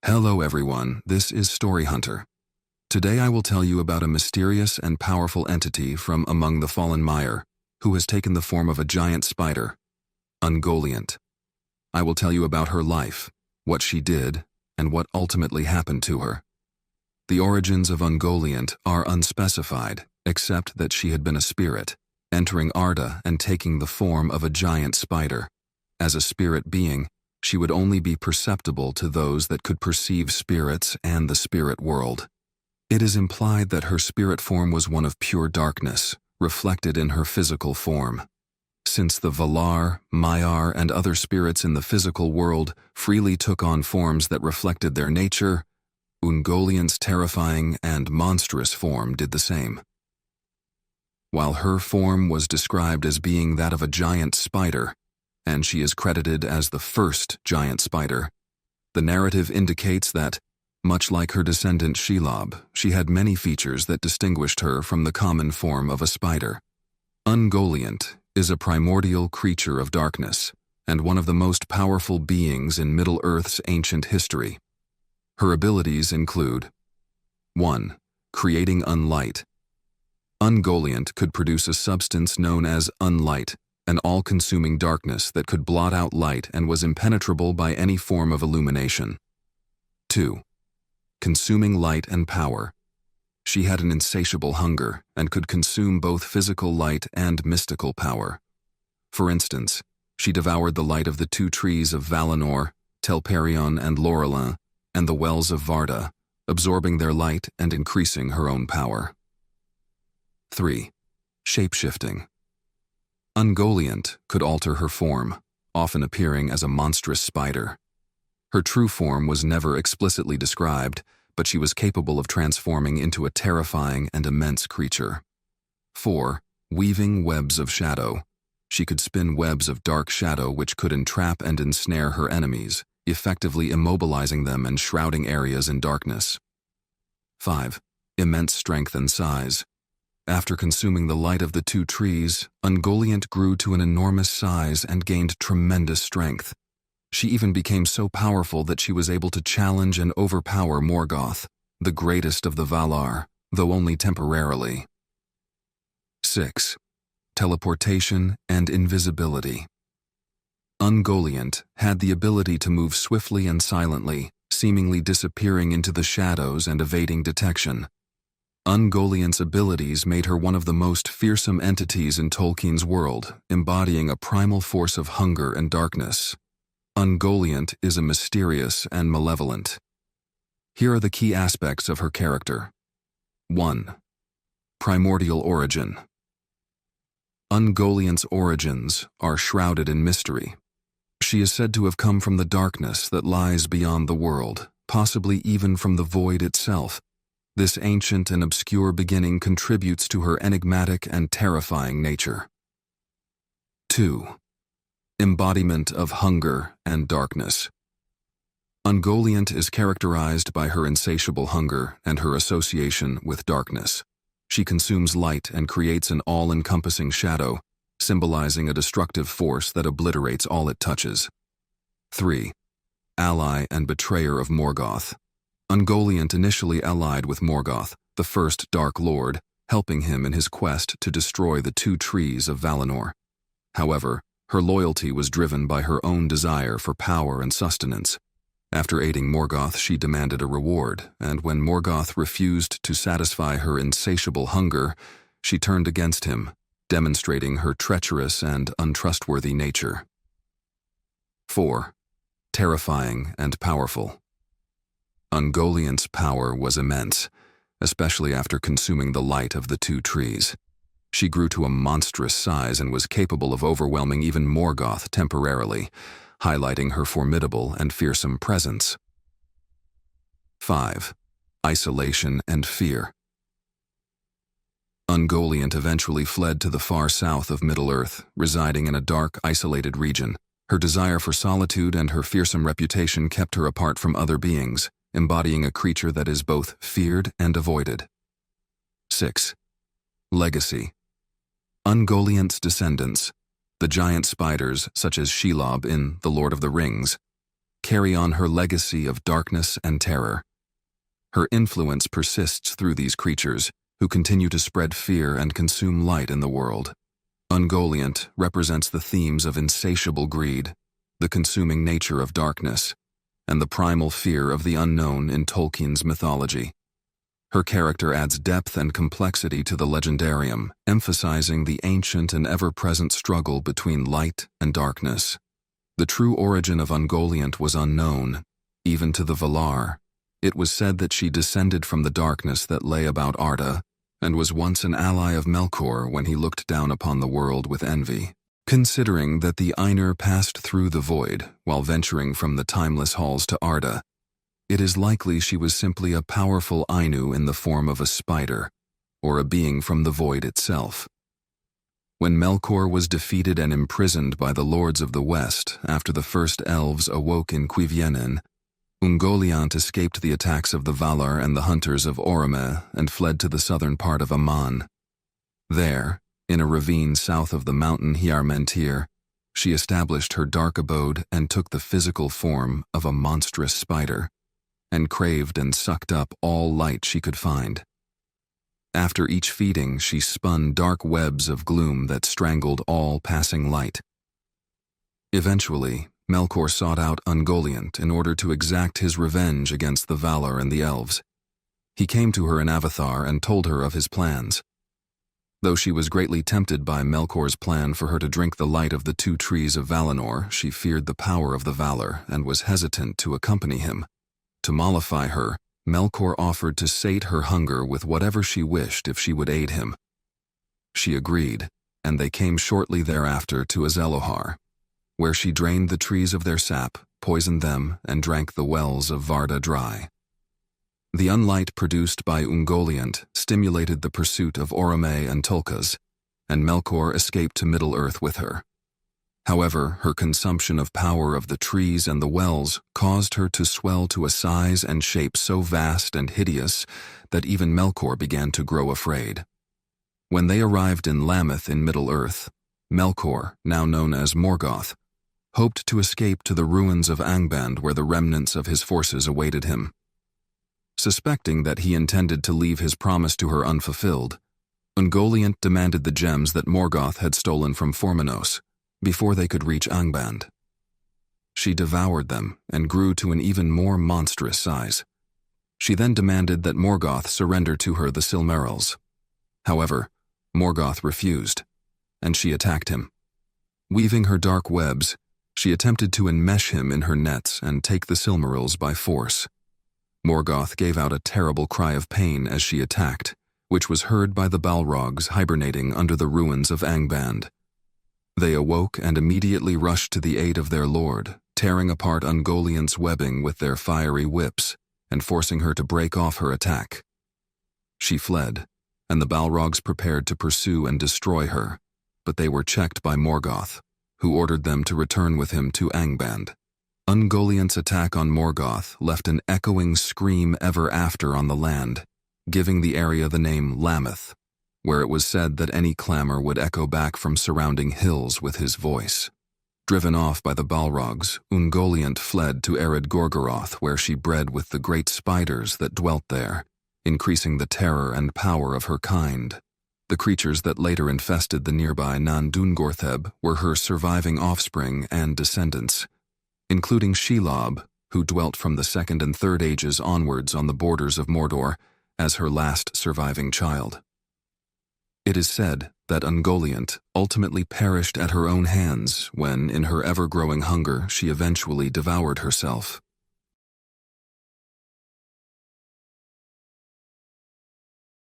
Hello everyone, this is Story Hunter. Today I will tell you about a mysterious and powerful entity from among the fallen Maiar, who has taken the form of a giant spider, Ungoliant. I will tell you about her life, what she did, and what ultimately happened to her. The origins of Ungoliant are unspecified, except that she had been a spirit, entering Arda and taking the form of a giant spider. As a spirit being, she would only be perceptible to those that could perceive spirits and the spirit world. It is implied that her spirit form was one of pure darkness, reflected in her physical form. Since the Valar, Maiar, and other spirits in the physical world freely took on forms that reflected their nature, Ungoliant's terrifying and monstrous form did the same. While her form was described as being that of a giant spider, and she is credited as the first giant spider, the narrative indicates that, much like her descendant Shelob, she had many features that distinguished her from the common form of a spider. Ungoliant is a primordial creature of darkness, and one of the most powerful beings in Middle-earth's ancient history. Her abilities include 1. Creating unlight. Ungoliant could produce a substance known as unlight, an all-consuming darkness that could blot out light and was impenetrable by any form of illumination. 2. Consuming light and power. She had an insatiable hunger and could consume both physical light and mystical power. For instance, she devoured the light of the two trees of Valinor, Telperion and Laurelin, and the wells of Varda, absorbing their light and increasing her own power. 3. Shape-shifting. Ungoliant could alter her form, often appearing as a monstrous spider. Her true form was never explicitly described, but she was capable of transforming into a terrifying and immense creature. 4. Weaving webs of shadow. She could spin webs of dark shadow which could entrap and ensnare her enemies, effectively immobilizing them and shrouding areas in darkness. 5. Immense strength and size. After consuming the light of the two trees, Ungoliant grew to an enormous size and gained tremendous strength. She even became so powerful that she was able to challenge and overpower Morgoth, the greatest of the Valar, though only temporarily. 6. Teleportation and invisibility. Ungoliant had the ability to move swiftly and silently, seemingly disappearing into the shadows and evading detection. Ungoliant's abilities made her one of the most fearsome entities in Tolkien's world, embodying a primal force of hunger and darkness. Ungoliant is a mysterious and malevolent. Here are the key aspects of her character. 1. Primordial origin. Ungoliant's origins are shrouded in mystery. She is said to have come from the darkness that lies beyond the world, possibly even from the void itself. This ancient and obscure beginning contributes to her enigmatic and terrifying nature. 2. Embodiment of hunger and darkness. Ungoliant is characterized by her insatiable hunger and her association with darkness. She consumes light and creates an all-encompassing shadow, symbolizing a destructive force that obliterates all it touches. 3. Ally and betrayer of Morgoth. Ungoliant initially allied with Morgoth, the first Dark Lord, helping him in his quest to destroy the two trees of Valinor. However, her loyalty was driven by her own desire for power and sustenance. After aiding Morgoth, she demanded a reward, and when Morgoth refused to satisfy her insatiable hunger, she turned against him, demonstrating her treacherous and untrustworthy nature. 4. Terrifying and powerful. Ungoliant's power was immense, especially after consuming the light of the two trees. She grew to a monstrous size and was capable of overwhelming even Morgoth temporarily, highlighting her formidable and fearsome presence. 5. Isolation and fear. Ungoliant eventually fled to the far south of Middle-earth, residing in a dark, isolated region. Her desire for solitude and her fearsome reputation kept her apart from other beings, embodying a creature that is both feared and avoided. 6. Legacy. Ungoliant's descendants, the giant spiders such as Shelob in The Lord of the Rings, carry on her legacy of darkness and terror. Her influence persists through these creatures, who continue to spread fear and consume light in the world. Ungoliant represents the themes of insatiable greed, the consuming nature of darkness, and the primal fear of the unknown in Tolkien's mythology. Her character adds depth and complexity to the legendarium, emphasizing the ancient and ever-present struggle between light and darkness. The true origin of Ungoliant was unknown, even to the Valar. It was said that she descended from the darkness that lay about Arda, and was once an ally of Melkor when he looked down upon the world with envy. Considering that the Ainur passed through the void while venturing from the timeless halls to Arda, it is likely she was simply a powerful Ainu in the form of a spider, or a being from the void itself. When Melkor was defeated and imprisoned by the Lords of the West after the first elves awoke in Cuiviénen, Ungoliant escaped the attacks of the Valar and the hunters of Orome and fled to the southern part of Aman. There, in a ravine south of the mountain Hiarmentir, she established her dark abode and took the physical form of a monstrous spider, and craved and sucked up all light she could find. After each feeding, she spun dark webs of gloom that strangled all passing light. Eventually, Melkor sought out Ungoliant in order to exact his revenge against the Valar and the elves. He came to her in Avathar and told her of his plans. Though she was greatly tempted by Melkor's plan for her to drink the light of the two trees of Valinor, she feared the power of the Valar and was hesitant to accompany him. To mollify her, Melkor offered to sate her hunger with whatever she wished if she would aid him. She agreed, and they came shortly thereafter to Azelohar, where she drained the trees of their sap, poisoned them, and drank the wells of Varda dry. The unlight produced by Ungoliant stimulated the pursuit of Orome and Tolkas, and Melkor escaped to Middle-earth with her. However, her consumption of power of the trees and the wells caused her to swell to a size and shape so vast and hideous that even Melkor began to grow afraid. When they arrived in Lameth in Middle-earth, Melkor, now known as Morgoth, hoped to escape to the ruins of Angband where the remnants of his forces awaited him. Suspecting that he intended to leave his promise to her unfulfilled, Ungoliant demanded the gems that Morgoth had stolen from Formenos before they could reach Angband. She devoured them and grew to an even more monstrous size. She then demanded that Morgoth surrender to her the Silmarils. However, Morgoth refused, and she attacked him. Weaving her dark webs, she attempted to enmesh him in her nets and take the Silmarils by force. Morgoth gave out a terrible cry of pain as she attacked, which was heard by the Balrogs hibernating under the ruins of Angband. They awoke and immediately rushed to the aid of their lord, tearing apart Ungoliant's webbing with their fiery whips and forcing her to break off her attack. She fled, and the Balrogs prepared to pursue and destroy her, but they were checked by Morgoth, who ordered them to return with him to Angband. Ungoliant's attack on Morgoth left an echoing scream ever after on the land, giving the area the name Lameth, where it was said that any clamor would echo back from surrounding hills with his voice. Driven off by the Balrogs, Ungoliant fled to arid Gorgoroth, where she bred with the great spiders that dwelt there, increasing the terror and power of her kind. The creatures that later infested the nearby Nan Dungortheb were her surviving offspring and descendants, including Shelob, who dwelt from the Second and Third Ages onwards on the borders of Mordor as her last surviving child. It is said that Ungoliant ultimately perished at her own hands when, in her ever-growing hunger, she eventually devoured herself.